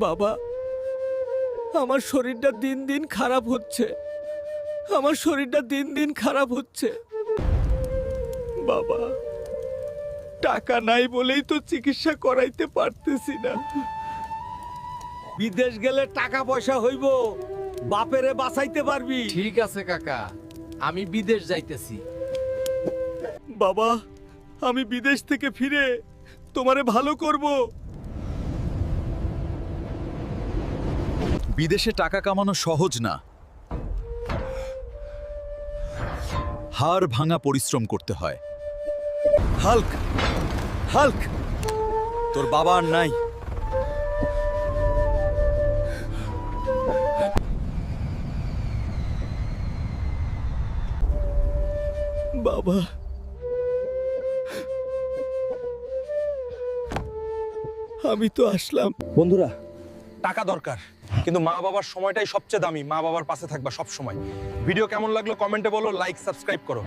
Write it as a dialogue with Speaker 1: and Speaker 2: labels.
Speaker 1: বাবা, আমার শরীরটা দিন দিন খারাপ হচ্ছে। আমার শরীরটা দিন দিন খারাপ হচ্ছে। বাবা, টাকা নাই বলেই তো চিকিৎসা করাইতে পারতেছি না। বিদেশ গেলে টাকা পয়সা হইব, বাপেরে বাঁচাইতে পারবি।
Speaker 2: ঠিক আছে কাকা, আমি বিদেশ যাইতেছি।
Speaker 1: বাবা, আমি বিদেশ থেকে ফিরে তোমারে ভালো করব।
Speaker 3: বিদেশে টাকা কামানো সহজ না, হাড় ভাঙা পরিশ্রম করতে হয়। হাল্ক, হাল্ক, তোর বাবা আর নাই।
Speaker 1: বাবা, আমি তো আসলাম।
Speaker 4: বন্ধুরা, টাকা দরকার, কিন্তু মা বাবার সময়টাই সবচেয়ে দামি। মা বাবার পাশে থাকবা সব সময়। ভিডিও কেমন লাগলো কমেন্টে বলো, লাইক সাবস্ক্রাইব করো।